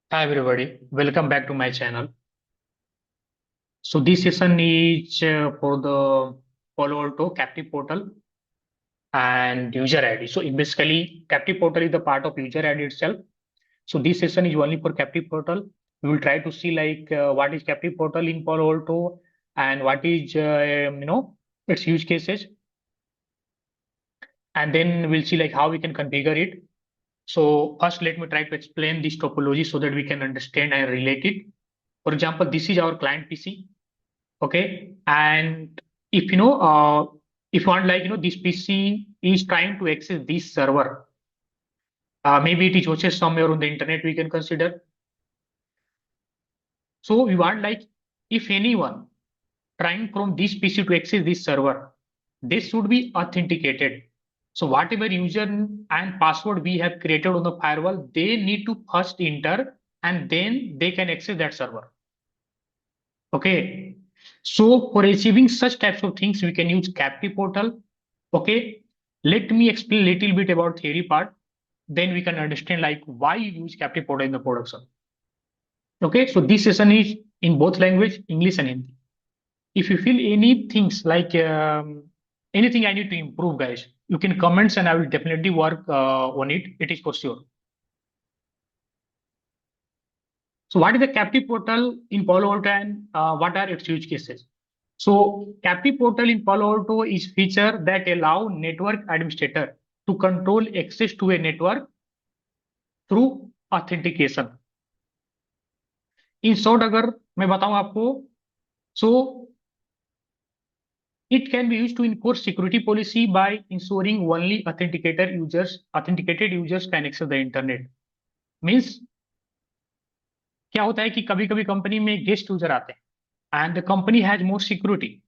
Hi everybody, welcome back to my channel. So this session is for the Palo Alto captive portal and user ID. So basically captive portal is the part of user ID itself. So this session is only for captive portal. We will try to see like what is captive portal in Palo Alto and what is its use cases, and then we'll see like how we can configure it. So first let me try to explain this topology so that we can understand and relate it. For example, this is our client PC. Okay, and if if you want like this PC is trying to access this server, maybe it is hosted somewhere on the internet, we can consider. So we want like, if anyone trying from this PC to access this server, this should be authenticated. So whatever user and password we have created on the firewall, they need to first enter and then they can access that server. Okay, so for achieving such types of things, we can use captive portal. Okay, let me explain a little bit about theory part. Then we can understand like why you use captive portal in the production. Okay, so this session is in both language, English and Hindi. If you feel any things like anything I need to improve, guys, you can comments and I will definitely work on it. It is for sure. So what is the captive portal in Palo Alto and what are its use cases? So captive portal in Palo Alto is feature that allow network administrator to control access to a network through authentication. In short, अगर मैं बताऊं आपको, so it can be used to enforce security policy by ensuring only authenticated users can access the internet. Means क्या होता है कि कभी कभी कंपनी में गेस्ट यूजर आते हैं and the company has more security.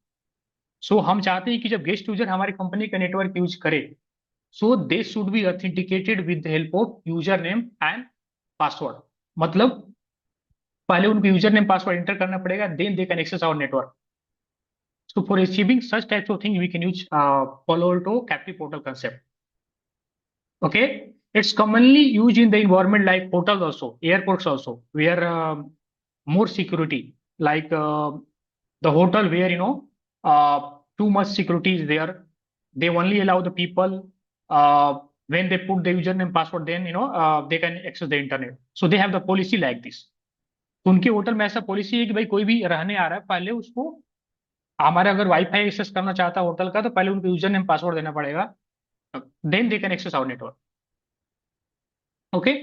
So हम चाहते हैं कि जब गेस्ट यूजर हमारी कंपनी का नेटवर्क यूज करे, so they should be authenticated with the help of user name and password. मतलब पहले उनको यूजर नेम पासवर्ड एंटर करना पड़ेगा, then they can access our network. So for achieving such types of things, we can use Palo Alto captive portal concept. Okay, it's commonly used in the environment like hotels also, airports also, where more security, like the hotel where too much security is there. They only allow the people when they put the username password, then they can access the internet. So they have the policy like this. तो उनके hotel में ऐसा policy है कि भाई कोई भी रहने आ रहा है, पहले उसको हमारे अगर वाईफाई एक्सेस करना चाहता है होटल का, तो पहले उनको यूजर नेम पासवर्ड देना पड़ेगा, then they can access our network. Okay,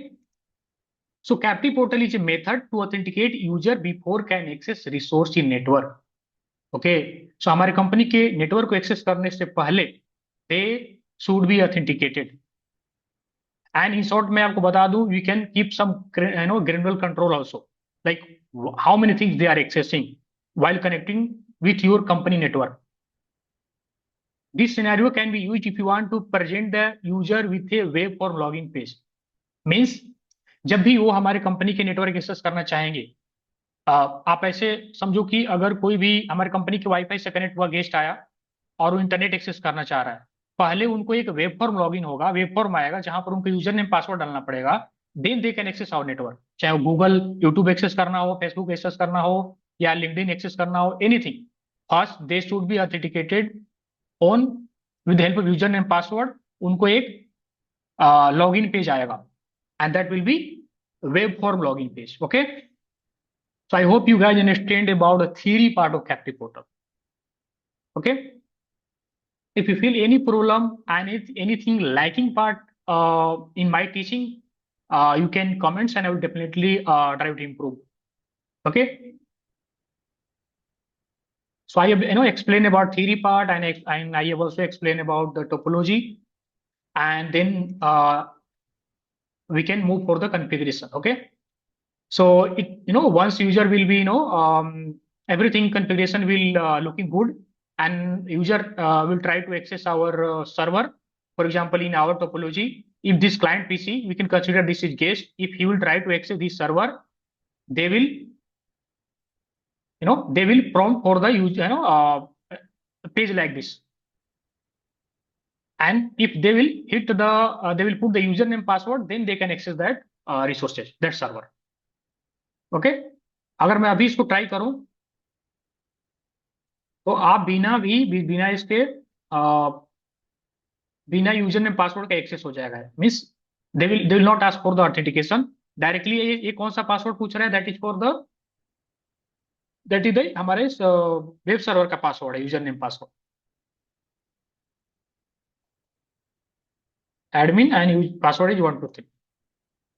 so captive portal is a method to authenticate user before can access resource in network. Okay, so हमारे कंपनी के नेटवर्क को एक्सेस करने से पहले they should be authenticated. And in short मैं आपको बता दूं, we can keep some granular control also, like how many things they are accessing while connecting with your company network. This scenario can be used if you want to present the user with a web form login page. Means जब भी वो हमारे company के network access करना चाहेंगे, आप ऐसे समझो कि अगर कोई भी हमारी कंपनी के वाईफाई से कनेक्ट हुआ गेस्ट आया और वो इंटरनेट एक्सेस करना चाह रहा है, पहले उनको एक वेब फॉर्म लॉगिन होगा, वेब फॉर्म आएगा जहां पर उनको यूजर नेम पासवर्ड डालना पड़ेगा, then they can access our network. चाहे वो गूगल यूट्यूब एक्सेस करना हो, फेसबुक एक्सेस करना हो या लिंक्डइन एक्सेस करना हो, anything, first they should be authenticated on with help of user name password. उनको एक लॉगिन पेज आएगा and that will be web form login page. Okay, so I hope you guys understand about the theory part of captive portal. Okay, if you feel any problem and if anything lacking part in my teaching, you can comments and I will definitely try to improve. Okay, so I have explained about theory part, and I have also explained about the topology, and then we can move for the configuration. Okay, so it once user will be everything configuration will looking good, and user will try to access our server. For example, in our topology, if this client PC, we can consider this is guest. If he will try to access this server, they will they will prompt for the user page like this. And if they will hit the they will put the username password, then they can access that resources, that server. Okay, अगर मैं अभी इसको try करूं तो आप बिना इसके बिना यूजर नेम पासवर्ड का एक्सेस हो जाएगा। Means they will not ask for the authentication directly. ये कौन सा पासवर्ड पूछ रहा है? दैट इज द हमारे वेब सर्वर का पासवर्ड है, user name password, admin and password is 123।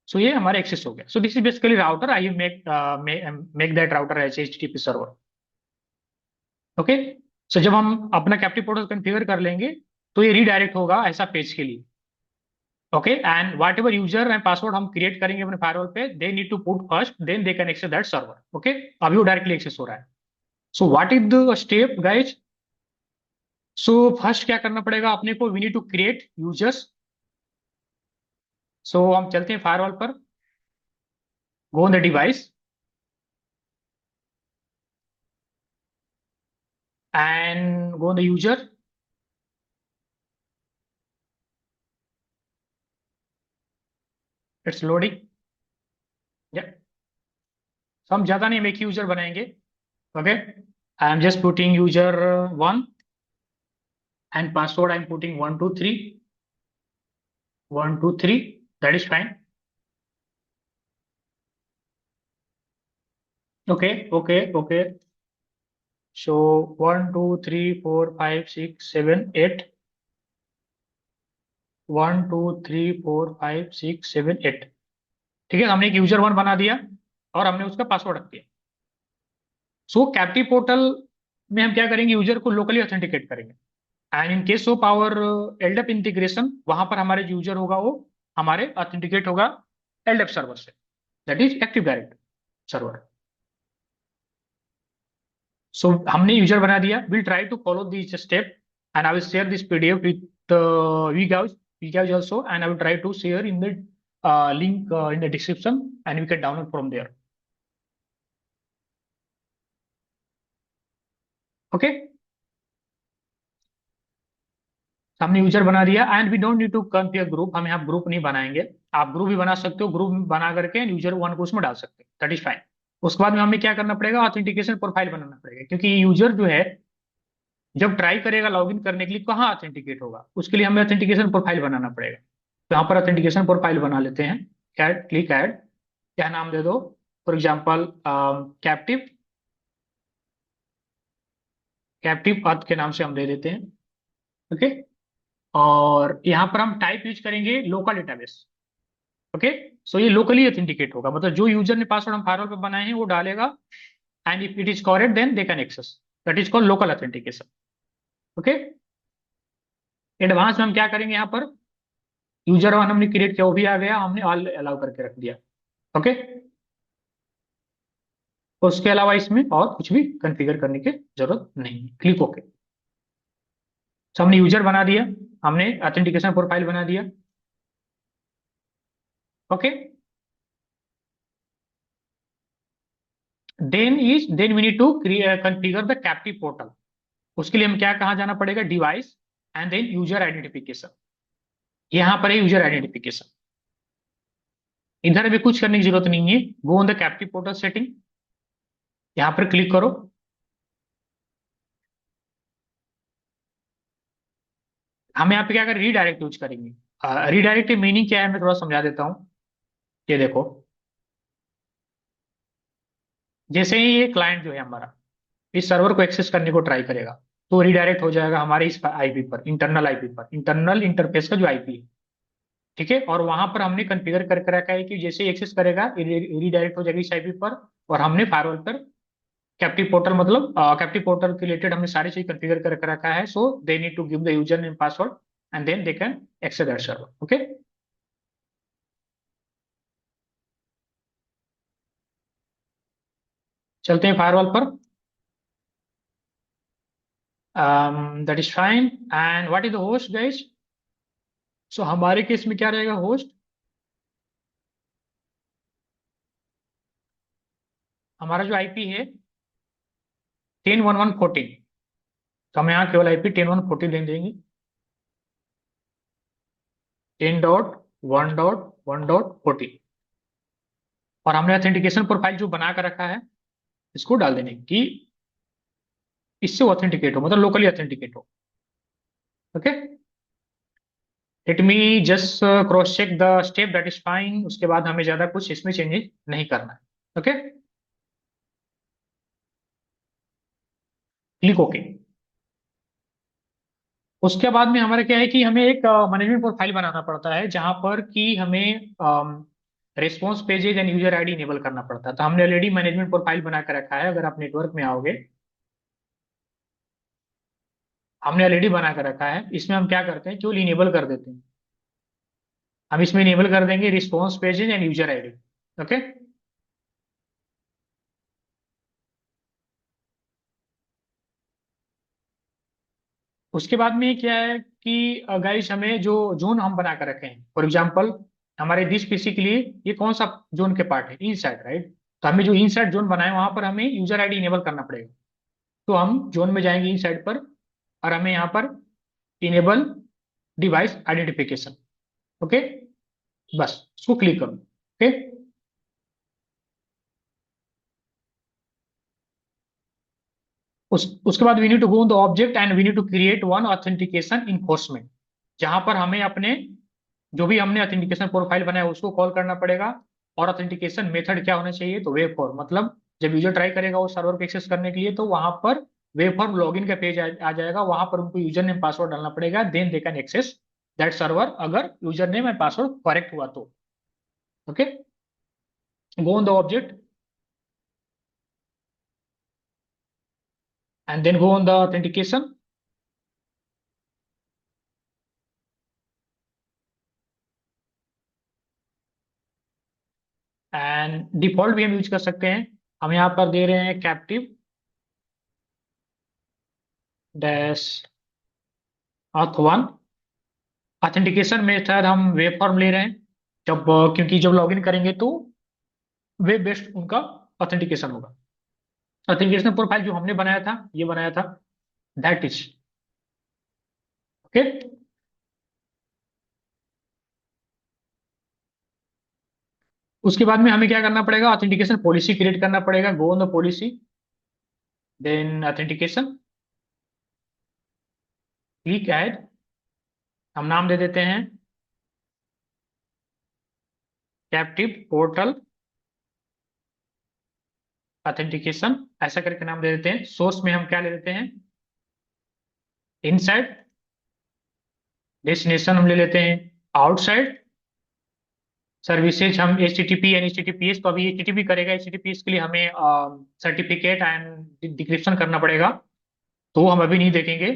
So ये हमारा एक्सेस हो गया। So this is basically router. I make that router as HTTP server. Okay, so जब हम अपना कैप्टिव पोर्टल कॉन्फ़िगर कर लेंगे तो ये रीडायरेक्ट होगा ऐसा पेज के लिए। Okay, and whatever user and password हम क्रिएट करेंगे अपने फायरवॉल पे, they need to put first, then they can access that server. Okay, अभी वो डायरेक्टली एक्सेस हो रहा है। So what is the step guys? So first क्या करना पड़ेगा अपने को? We need to create users. So हम चलते हैं फायरवॉल पर, go on the device and go on the user. It's loading. हम ज्यादा नहीं, हम एक ही यूजर बनाएंगे। Okay, I am just putting user 1 and password I'm putting 123 123, that is fine. Okay, so 1 2 3 4 5 6 7 8, 1 2 3 4 5 6 7 8। ठीक है, हमने एक यूजर 1 बना दिया और हमने उसका पासवर्ड रख दिया। सो कैप्टिव पोर्टल में हम क्या करेंगे? यूजर को लोकली ऑथेंटिकेट करेंगे। And in case of our LDAP integration, वहां पर हमारे जो यूजर होगा वो हमारे ऑथेंटिकेट होगा एलडप सर्वर से, that is active direct server. So हमने यूजर बना दिया। Will try to follow this step and I will share this PDF with we guys also, and I will try to share in the link in the description, and we can download from there. Okay, हमने user बना दिया and we don't need to configure group. हम यहाँ group नहीं बनाएंगे। आप group भी बना सकते हो, ग्रुप बना करके यूजर 1 को उसमें डाल सकते हो, दैट इज फाइन। उसके बाद में हमें क्या करना पड़ेगा? ऑथेंटिकेशन प्रोफाइल बनाना पड़ेगा, क्योंकि यूजर जो है जब ट्राई करेगा लॉगिन करने के लिए कहाँ ऑथेंटिकेट होगा, उसके लिए हमें ऑथेंटिकेशन प्रोफाइल बनाना पड़ेगा। तो यहाँ पर ऑथेंटिकेशन प्रोफाइल बना लेते हैं। Add, click add. क्या नाम दे दो? फॉर एग्जाम्पल कैप्टिव कैप्टिव पथ के नाम से हम दे देते हैं। ओके, और यहाँ पर हम टाइप यूज करेंगे लोकल डेटाबेस। ओके, सो ये लोकली ऑथेंटिकेट होगा, मतलब जो यूजर ने पासवर्ड हम फायरवॉल पे बनाए हैं वो डालेगा, and if it is correct then they can access. That is called local authentication. Okay, advance में हम क्या करेंगे? यहाँ पर यूजर 1 हमने क्रिएट किया, वो भी आ गया, हमने ऑल अलाउ करके रख दिया। ओके, उसके अलावा इसमें और कुछ भी कंफिगर करने की जरूरत नहीं है। Click okay. तो हमने यूजर बना दिया, हमने ऑथेंटिकेशन प्रोफाइल बना दिया। Okay, then we need to configure the captive portal. उसके लिए हम क्या, कहाँ जाना पड़ेगा? Device and then user identification. यहाँ पर है यूजर आइडेंटिफिकेशन। इधर भी कुछ करने की जरूरत नहीं है। गो on the captive portal setting, यहाँ पर क्लिक करो। हम यहाँ पे क्या करें? रीडायरेक्ट यूज करेंगे। रीडायरेक्ट मीनिंग क्या है मैं थोड़ा समझा देता हूँ। ये देखो, जैसे ही ये क्लाइंट जो है हमारा इस सर्वर को एक्सेस करने को ट्राई करेगा तो रीडायरेक्ट हो जाएगा हमारे इस आईपी पर, इंटरनल आईपी पर, इंटरनल इंटरफेस का जो आईपी है। ठीक है, और वहां पर हमने कॉन्फ़िगर करके रखा है कि जैसे ही एक्सेस करेगा रीडायरेक्ट हो जाएगी इस आईपी पर। और हमने फायरवॉल पर कैप्टिव पोर्टल, मतलब कैप्टिव पोर्टल के रिलेटेड हमने सारी चीज कॉन्फ़िगर करके रखा है। So they need to give the user name password and then they can access that server. Okay, चलते हैं फायरवॉल पर। That is fine. And what is the host guys? So हमारे केस में क्या रहेगा? होस्ट हमारा जो आईपी है 10.1.1.14। तो हम यहाँ केवल आईपी 10.1.14 दे देंगे। 10.1.1.14। और हमने ऑथेंटिकेशन प्रोफाइल जो बना कर रखा है इसको डाल देने कि इससे ऑथेंटिकेट हो, मतलब लोकली ऑथेंटिकेट हो। Okay, let me just cross check the step, that is fine. उसके बाद हमें ज्यादा कुछ इसमें चेंजेस नहीं करना है। Okay, click okay. उसके बाद में हमारा क्या है कि हमें एक मैनेजमेंट प्रोफाइल बनाना पड़ता है जहां पर कि हमें response pages and user ID enable करना पड़ता है। तो हमने ऑलरेडी मैनेजमेंट प्रोफाइल बना कर रखा है। अगर आप नेटवर्क में आओगे, हमने ऑलरेडी बना कर रखा है। इसमें हम क्या करते हैं, केवल इनेबल कर देते हैं। हम इसमें इनेबल कर देंगे response pages and user ID. Okay, उसके बाद में क्या है कि गाइस हमें जो जोन हम बना कर रखे हैं, फॉर एग्जांपल हमारे दिस पीसी के लिए ये कौन सा जोन के पार्ट है, इनसाइड, राइट। तो हमें जो इनसाइड जोन बनाए वहां पर हमें यूजर आईडी इनेबल करना पड़ेगा। तो हम जोन में जाएंगे इनसाइड पर, और हमें यहाँ पर इनेबल डिवाइस आइडेंटिफिकेशन। ओके, बस उसको क्लिक करो। ओके, उसके बाद we need to go on the object and we need to create one authentication enforcement, जहां पर हमें अपने जो भी हमने ऑथेंटिकेशन प्रोफाइल बनाया है उसको कॉल करना पड़ेगा। और ऑथेंटिकेशन मेथड क्या होना चाहिए, तो वेब फॉर्म, मतलब जब यूजर ट्राई करेगा वो सर्वर को एक्सेस करने के लिए तो वहां पर वेब फॉर्म लॉगिन का पेज आ जाएगा। वहां पर उनको यूजर नेम पासवर्ड डालना पड़ेगा, then they can access that server, अगर user name and password correct हुआ तो। Okay, go on the object and then go on the authentication. And default भी हम यूज कर सकते हैं। हम यहाँ पर दे रहे हैं captive dash auth one. Authentication method हम वेब फॉर्म ले रहे हैं, जब क्योंकि जब लॉगिन करेंगे तो वेब बेस्ड उनका ऑथेंटिकेशन होगा। ऑथेंटिकेशन प्रोफाइल जो हमने बनाया था, ये बनाया था, दैट इज ओके। उसके बाद में हमें क्या करना पड़ेगा, ऑथेंटिकेशन पॉलिसी क्रिएट करना पड़ेगा। Go on the policy, then authentication, click add. हम नाम दे देते हैं कैप्टिव पोर्टल ऑथेंटिकेशन, ऐसा करके नाम दे देते हैं। सोर्स में हम क्या ले लेते हैं, इनसाइड। डेस्टिनेशन हम ले लेते हैं आउटसाइड। सर्विसेज हम H T T P and H T T P S, तो अभी एच टी टी पी करेगा। H T T P S के लिए हमें सर्टिफिकेट एंड डिक्रिप्शन करना पड़ेगा, तो हम अभी नहीं देखेंगे।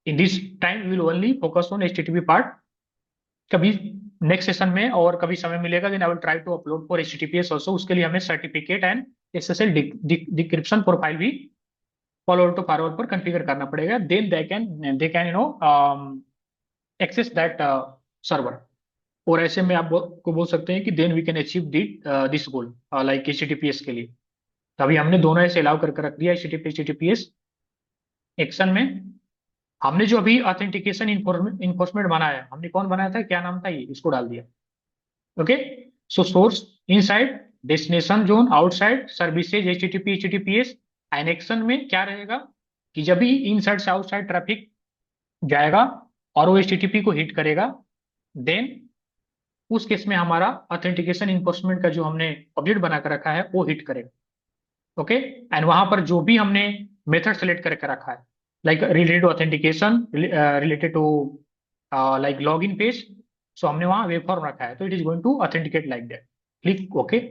In this time we will only focus on H T T P part. कभी नेक्स्ट सेशन में और कभी समय मिलेगा then I will try to upload for H T T P S also. उसके लिए हमें certificate and S S L decryption profile भी फॉलो ऑल्टो फायरवॉल पर कॉन्फ़िगर करना पड़ेगा। Then they can access that server. और ऐसे में आप को बोल सकते हैं कि then we can achieve this goal, like HTTPS के लिए। तो अभी हमने दोनों ऐसे अलाउ करके रख दिया, एचटीटीपीएस एक्शन में। हमने जो अभी ऑथेंटिकेशन इन्फोर्समेंट बनाया है, हमने कौन बनाया था, क्या नाम था, ये इसको डाल दिया। Okay, so source inside, destination zone outside, services HTTP HTTPS. And action में क्या रहेगा कि जब भी इनसाइड से आउटसाइड ट्रैफिक जाएगा और वो एचटीटीपी को हिट करेगा, देन उस केस में हमारा ऑथेंटिकेशन इन्फोर्समेंट का जो हमने ऑब्जेक्ट बना कर रखा है वो हिट करेगा। ओके, एंड वहां पर जो भी हमने मेथड सेलेक्ट करके रखा है, like related to authentication, related to like log in page, so हमने वहां वेब फॉर्म रखा है, तो it is going to authenticate like that. Click okay.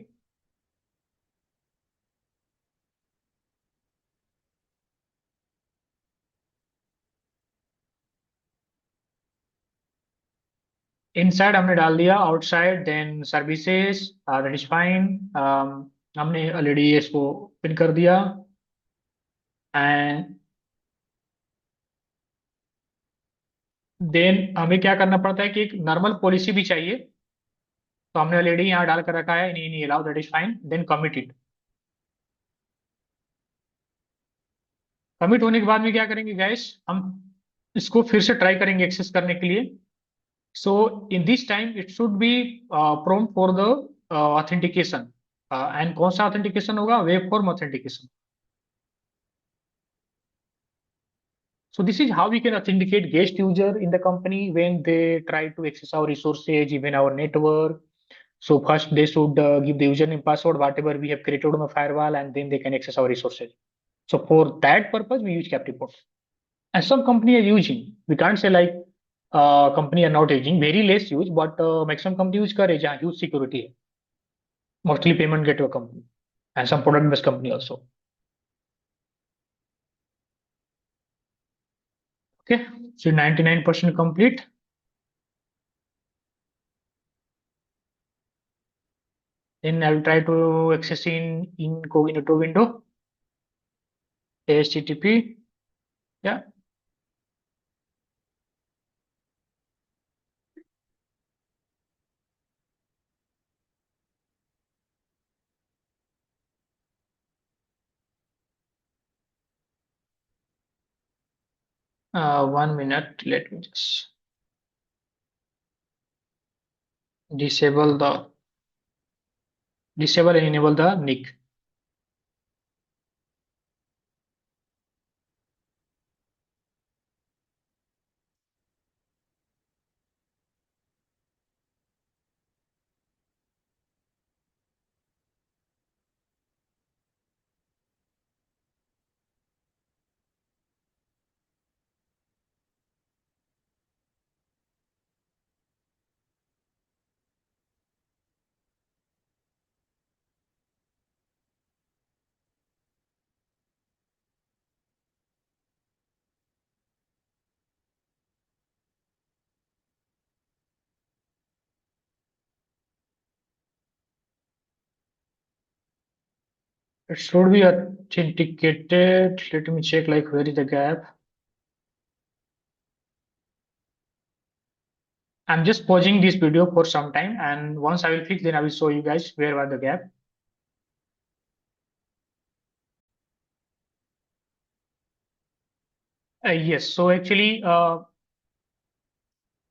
Inside हमने डाल दिया, outside then services, that is fine. हमने ऑलरेडी इसको पिन कर दिया। एंड देन हमें क्या करना पड़ता है कि एक नॉर्मल पॉलिसी भी चाहिए, तो हमने ऑलरेडी यहाँ डाल कर रखा है, नहीं नहीं allow, that is fine. Then commit it. Commit होने के बाद में क्या करेंगे गैस, हम इसको फिर से ट्राई करेंगे एक्सेस करने के लिए। So in this time it should be prompt for the authentication, and कौन सा ऑथेंटिकेशन होगा? Web form authentication. So this is how we can authenticate guest user in the company when they try to access our resources, even our network. So first they should give the username password, whatever we have created on the firewall, and then they can access our resources. So for that purpose, we use CAP report. And some company are using. We can't say like company are not using. Very less use, but maximum company use करे जहाँ huge security है. Mostly payment gateway company and some product based company also. Okay, so 99% complete. Then I will try to access in incognito window. HTTP. Yeah. 1 minute. Let me just disable the disable and enable the nick. It should be authenticated. Let me check like where is the gap. I'm just pausing this video for some time, and once I will fix, then I will show you guys where was the gap. Yes, so actually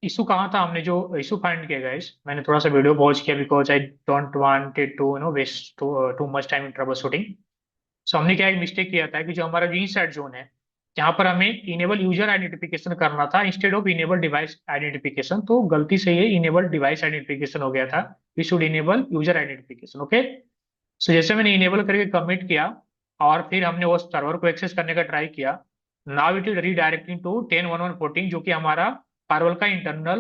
issue कहाँ था? हमने जो issue find किया guys, मैंने थोड़ा सा video pause किया because I don't wanted to waste too much time in troubleshooting. So हमने क्या एक मिस्टेक किया था कि जो हमारा जो इनसाइड जोन है, जहाँ पर हमें इनेबल यूजर आइडेंटिफिकेशन करना था instead of enable device identification, तो गलती से ये इनेबल डिवाइस आइडेंटिफिकेशन हो गया था. We should enable user identification. Okay, so जैसे मैंने इनेबल करके कमिट किया और फिर हमने वो सर्वर को एक्सेस करने का ट्राई किया. Now it is redirecting to 10.11.14 जो कि हमारा फायरवॉल का internal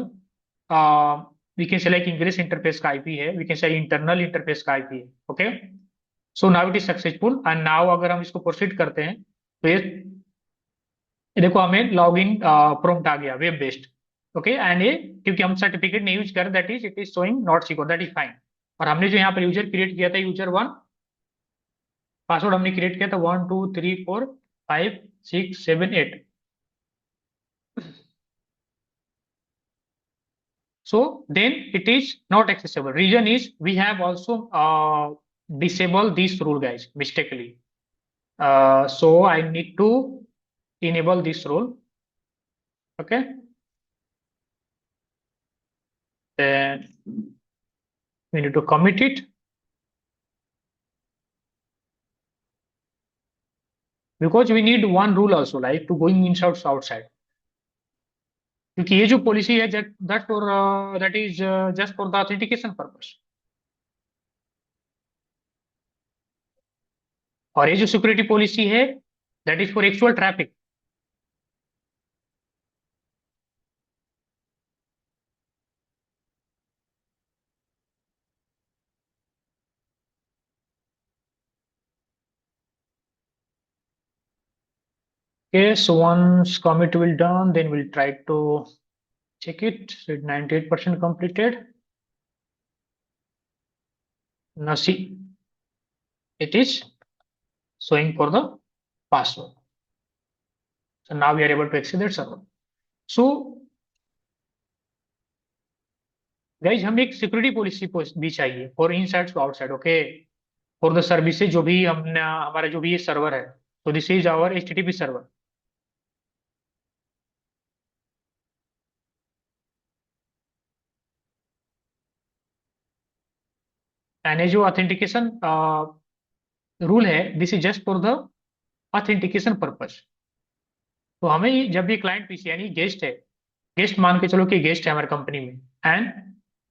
we can say like ingress interface का आईपी है, we can say internal interface का आईपी है. Okay, so now it is successful and now अगर हम इसको प्रोसीड करते हैं तो ये देखो हमें लॉग इन प्रॉम्प्ट आ गया वेब बेस्ड. ओके, एंड ये क्योंकि हम सर्टिफिकेट नहीं यूज कर, that is it is showing not secure, that is fine. और हमने जो यहाँ पर यूजर क्रिएट किया था यूजर वन, पासवर्ड हमने क्रिएट किया था 1 2 3 4 5 6 7 8. So then it is not accessible. Reason is we have also disabled this rule, guys, mistakenly. So I need to enable this rule. Okay, then we need to commit it because we need one rule also, like to going inside outside. क्योंकि ये जो policy है that is just for the authentication purpose. और ये जो security policy है that is for actual traffic. Okay, so once commit will done, then we'll try to check it. So 98% completed. Now see, it is showing for the password. So now we are able to access that server. So guys, हमें एक security policy भी चाहिए for inside to outside. Okay, for the services जो भी हमने हमारा जो भी ये सर्वर है, तो this is our HTTP server. And ये जो ऑथेंटिकेशन रूल है, this is just for the authentication purpose. तो हमें जब भी क्लाइंट पीसी यानी गेस्ट है, गेस्ट मान के चलो कि गेस्ट है हमारी कंपनी में, एंड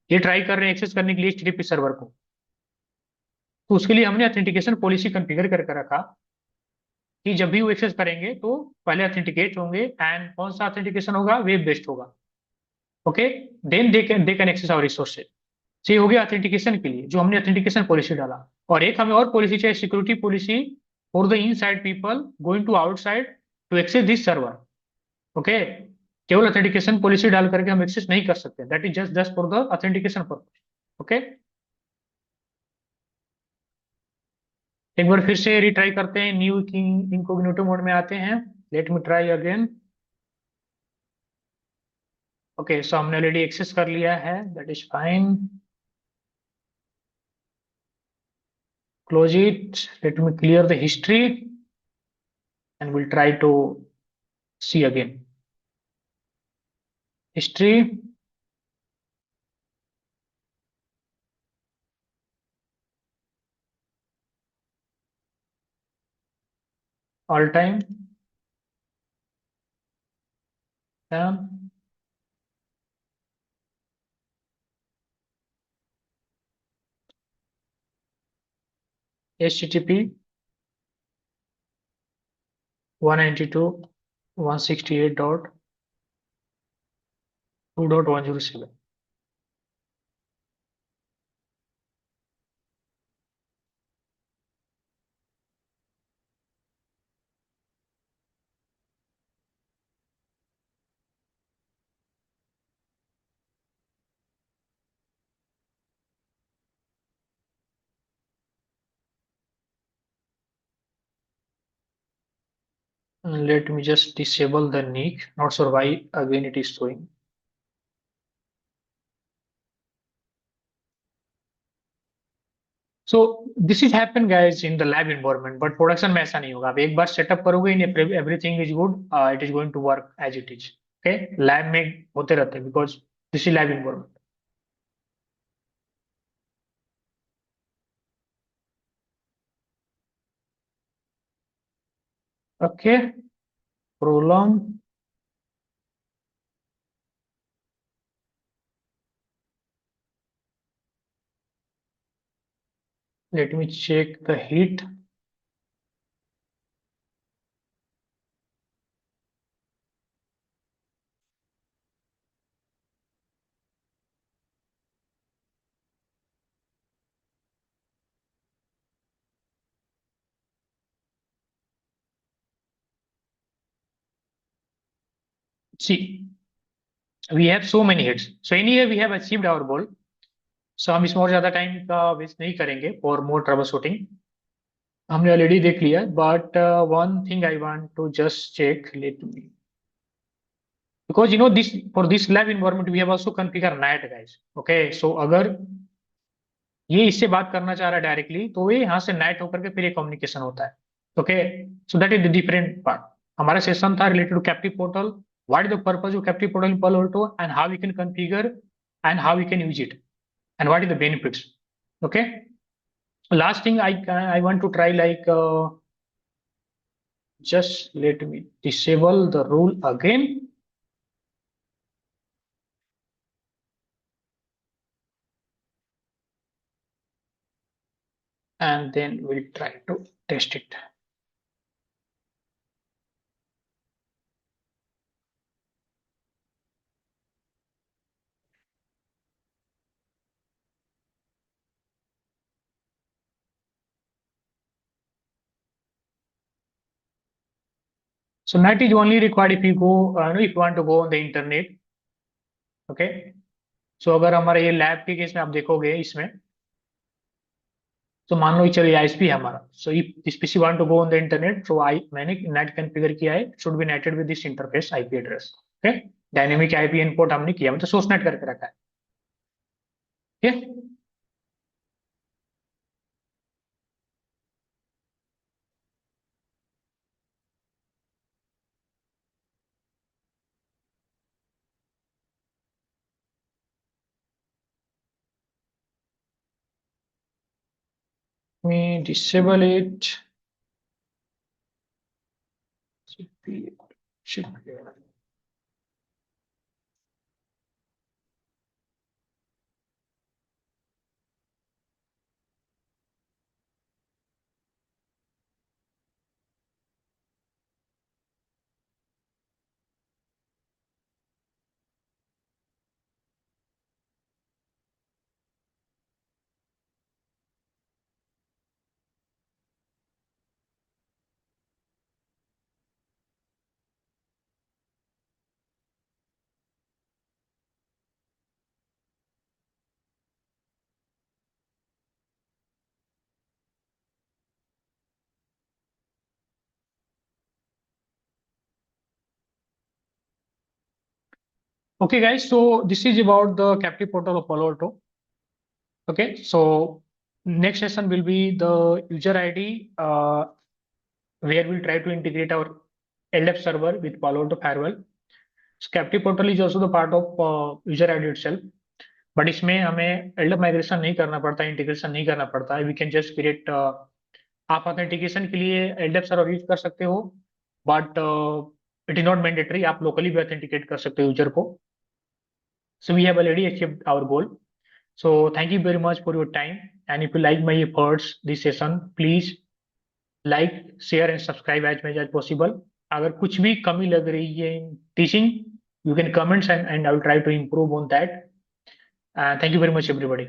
ये ट्राई कर रहे हैं एक्सेस करने के लिए एचटीटीपी सर्वर को, तो उसके लिए हमने ऑथेंटिकेशन पॉलिसी कॉन्फ़िगर करके रखा कि जब भी वो एक्सेस करेंगे तो पहले ऑथेंटिकेट होंगे, एंड कौन सा ऑथेंटिकेशन होगा, वेब बेस्ड होगा। Okay, then they can access our resources. तो ये हो गया ऑथेंटिकेशन के लिए जो हमने ऑथेंटिकेशन पॉलिसी डाला। और एक हमें और पॉलिसी चाहिए, security policy for the inside people going to outside to access this server. Okay, केवल ऑथेंटिकेशन पॉलिसी डाल करके हम एक्सेस नहीं कर सकते, that is just just for the authentication purpose. Okay, एक बार फिर से रिट्राई करते हैं, न्यू इनकोग्निटो मोड में आते हैं। Let me try again. Okay, so हमने ऑलरेडी एक्सेस कर लिया है, that is fine. Close it, let me clear the history and will try to see again history. All time HTTP 192.168.2.107। Let me just disable the nick. Not sure why again it is showing. So this is happen guys in the lab environment, but production में ऐसा नहीं होगा। आप एक बार setup करोगे इन everything is good, it is going to work as it is. Okay, lab में होते रहते हैं because this is lab environment. Okay, prolong. Let me check the heat. See, we have so many hits. So anyway, we have achieved our goal. So हम इसमें और ज्यादा time का waste नहीं करेंगे फॉर मोर ट्रबल शूटिंग। हमने ऑलरेडी देख लिया, but one thing I want to just check, let me, because you know this for this lab environment we have also configure night guys. Okay, so अगर ये इससे बात करना चाह रहा है डायरेक्टली, तो ये यहाँ से नाइट होकर के फिर ये कम्युनिकेशन होता है। Okay, so that is the different part. हमारा सेशन था related to captive portal, what is the purpose of captive portal in Palo Alto, and how we can configure and how we can use it, and what is the benefits. Okay, last thing I want to try, like just let me disable the rule again, and then we'll try to test it. So NAT is only required if you go, if you want to go on the internet. Okay, so अगर हमारा ये lab के case में आप देखोगे इसमें, तो मान लो चलिए आईएसपी है हमारा, so if this PC want to go on the internet, so I मैंने नेट कॉन्फ़िगर किया है, should be netted with this interface IP address. Okay, dynamic IP input हमने किया, मतलब सोर्स नेट करके रखा है। ठीक है, me disable it. Okay, guys. So this is about the captive portal of Palo Alto. Okay. So next session will be the user ID, where we'll try to integrate our LF server with Palo Alto firewall. So captive portal is also the part of user ID itself. But इसमें हमें Elder migration नहीं करना पड़ता, integration नहीं करना पड़ता है. We can just create. आप ऑथेंटिकेशन के लिए एलडेप सर्वर यूज कर सकते हो, but it is not mandatory. आप लोकली भी ऑथेंटिकेट कर सकते हो यूजर को. So we have already achieved our goal. So thank you very much for your time, and if you like my efforts this session, please like, share and subscribe as much as possible. अगर कुछ भी कमी लग रही है in teaching, you can comment and I will try to improve on that. Thank you very much, everybody.